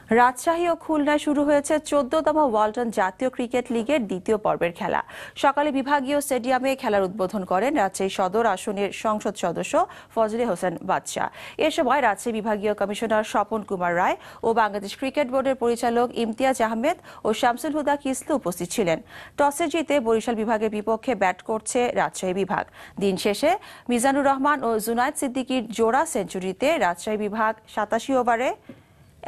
রাজশাহী ও খুলনায় শুরু হয়েছে 14তম ওয়ালটন জাতীয় ক্রিকেট লিগের দ্বিতীয় পর্বের খেলা। সকালে বিভাগীয় স্টেডিয়ামে খেলার উদ্বোধন করেন রাজশাহী সদর আসনের সংসদ সদস্য ফজলে হোসেন বাদশা। এ সময় রাজশাহী বিভাগীয় কমিশনার স্বপন কুমার রায় ও বাংলাদেশ ক্রিকেট বোর্ডের পরিচালক ইমতিয়াজ আহমেদ ও শামসুল হুদা কিসলু উপস্থিত ছিলেন। টসে জিতে বরিশাল বিভাগের বিপক্ষে ব্যাট করছে রাজশাহী বিভাগ। দিন শেষে মিজানুর রহমান ও জুনায়েদ সিদ্দিকীর জোড়া সেঞ্চুরিতে রাজশাহী বিভাগ 87 ওভারে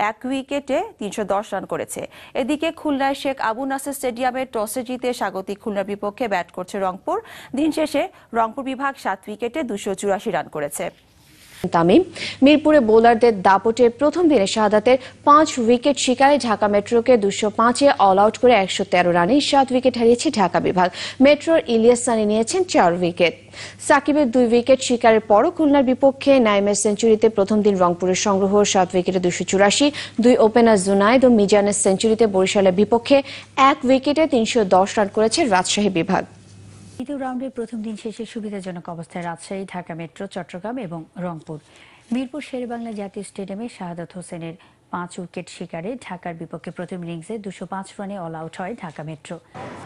1 উইকেটে 310 রান করেছে। এদিকে খুলনায় শেখ আবু নাসের স্টেডিয়ামে টসে জিতে স্বাগতিক খুলনার বিপক্ষে ব্যাট করছে রংপুর। দিন শেষে রংপুর বিভাগ 7 উইকেটে 284 রান করেছে। তামিম মিরপুরে বোলারদের দাপটে প্রথম দিনে শাহাদাতের 5 উইকেট শিকারে ঢাকা মেট্রোকে 205-এ অল আউট করে 113 রানে 7 উইকেট হারিয়েছে ঢাকা বিভাগ। মেট্রোর ইলিয়াস সানি নিয়েছেন 4 উইকেট। সাকিবের 2 উইকেট শিকারের পরও খুলনার বিপক্ষে নাইমের সেঞ্চুরিতে প্রথম দিন রংপুরের সংগ্রহ 7 উইকেটে 284। 2 ওপেনার জুনায়েদ ও মিজানের সেঞ্চুরিতে বরিশালের বিপক্ষে 1 উইকেটে 310 রান করেছে রাজশাহী বিভাগ। দ্বিতীয় রাউন্ডের প্রথম দিন শেষে সুবিধাজনক অবস্থায় রাজশাহী, ঢাকা মেট্রো, চট্টগ্রাম এবং রংপুর। মিরপুর শেরেবাংলা জাতীয় স্টেডিয়ামে শাহাদাত হোসেনের 5 উইকেট শিকারে ঢাকার বিপক্ষে প্রথম ইনিংসে 205 রানে অল আউট হয় ঢাকা মেট্রো।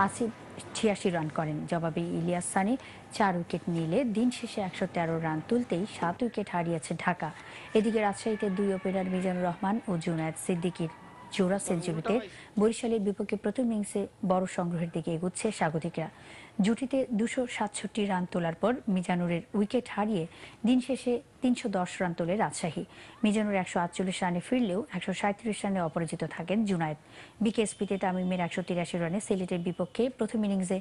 আসিফ 86 রান করেন। জবাবে ইলিয়াস সানি 4 উইকেট নিলে দিন শেষে 113 রান তুলতেই 7 উইকেট হারিয়েছে ঢাকা। এদিকে রাজশাহীতে 2 ওপেনার মিজানুর রহমান ও জুনায়েদ সিদ্দিকীর জোড়া সেঞ্চুরিতে বরিশালের বিপক্ষে প্রথম ইনিংসে বড় সংগ্রহের দিকে এগুচ্ছে স্বাগতিকরা। জুটিতে 267 রান তোলার পর মিজানুরের উইকেট হারিয়ে দিন শেষে 310 রান তোলে রাজশাহী। মিজানুর 148 রানে ফিরলেও 137 রানে অপরাজিত থাকেন জুনায়েদ। বিকেএসপিতে তামিমের 183 রানে সিলেটের বিপক্ষে প্রথম ইনিংসে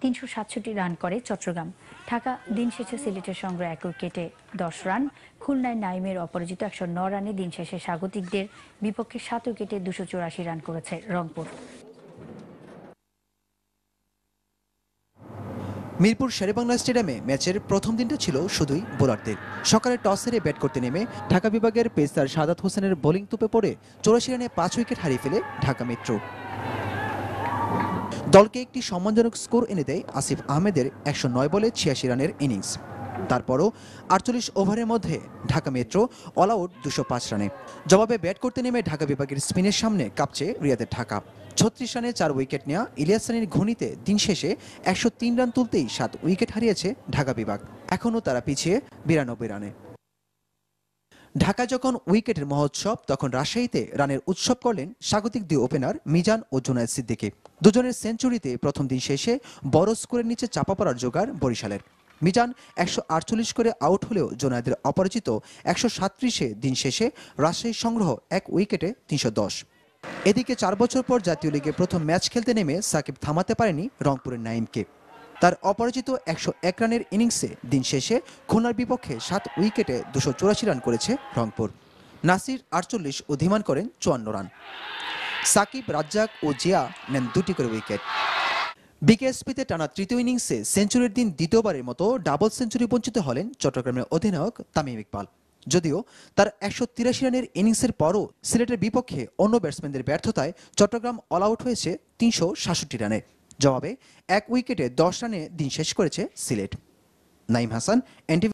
367 রান করে চট্টগ্রাম। ঢাকা দিন শেষে সিলেটের সংগ্রহ 1 উইকেটে 10 রান। খুলনায় নাইমের অপরাজিত 109 রানে দিন শেষে স্বাগতিকদের বিপক্ষে 7 উইকেটে 284 রান করেছে রংপুর। মিরপুর শেরেবাংলা স্টেডিয়ামে ম্যাচের প্রথম দিনটা ছিল শুধুই বোলারদের। সকালে টস হেরে ব্যাট করতে নেমে ঢাকা বিভাগের পেসার শাহাদাত হোসেনের বোলিং তুপে পড়ে 84 রানে 5 উইকেট হারিয়ে ফেলে ঢাকা মেট্রো। দলকে একটি সম্মানজনক স্কোর এনে দেয় আসিফ আহমেদের 109 বলে 86 রানের ইনিংস। তারপরও 48 ওভারের মধ্যে ঢাকা মেট্রো অল আউট 205 রানে। জবাবে ব্যাট করতে নেমে ঢাকা বিভাগের স্পিনের সামনে কাঁপছে রিয়াদের ঢাকা। 36 রানে 4 উইকেট নেওয়া ইলিয়াস সানির ঘূর্ণিতে দিন শেষে 103 রান তুলতেই 7 উইকেট হারিয়েছে ঢাকা বিভাগ। এখনও তারা পিছিয়ে 92 রানে। ঢাকা যখন উইকেটের মহোৎসব, তখন রাজশাহীতে রানের উৎসব করলেন স্বাগতিক 2 ওপেনার মিজান ও জুনায়েদ সিদ্দিকী। দুজনের সেঞ্চুরিতে প্রথম দিন শেষে বড় স্কোরের নিচে চাপা পড়ার জোগাড় বরিশালের। মিজান 148 করে আউট হলেও জুনায়েদের অপরাজিত 137-এ দিন শেষে রাজশাহীর সংগ্রহ 1 উইকেটে 310। এদিকে 4 বছর পর জাতীয় লিগে প্রথম ম্যাচ খেলতে নেমে সাকিব থামাতে পারেনি রংপুরের নাইমকে। তার অপরাজিত 101 রানের ইনিংসে দিন শেষে খুলনার বিপক্ষে 7 উইকেটে 284 রান করেছে রংপুর। নাসির 48 ও ধীমান করেন 54 রান। সাকিব, রাজ্জাক ও জিয়া নেন 2টি করে উইকেট। বিকেএসপিতে টানা তৃতীয় ইনিংসে সেঞ্চুরির দিন দ্বিতীয়বারের মতো ডাবল সেঞ্চুরি বঞ্চিত হলেন চট্টগ্রামের অধিনায়ক তামিম ইকবাল। যদিও তার 183 রানের ইনিংসের পরও সিলেটের বিপক্ষে অন্য ব্যাটসম্যানদের ব্যর্থতায় চট্টগ্রাম অল আউট হয়েছে 367 রানে। জবাবে 1 উইকেটে 10 রানে দিন শেষ করেছে সিলেট। নাইম হাসান, এনটিভি।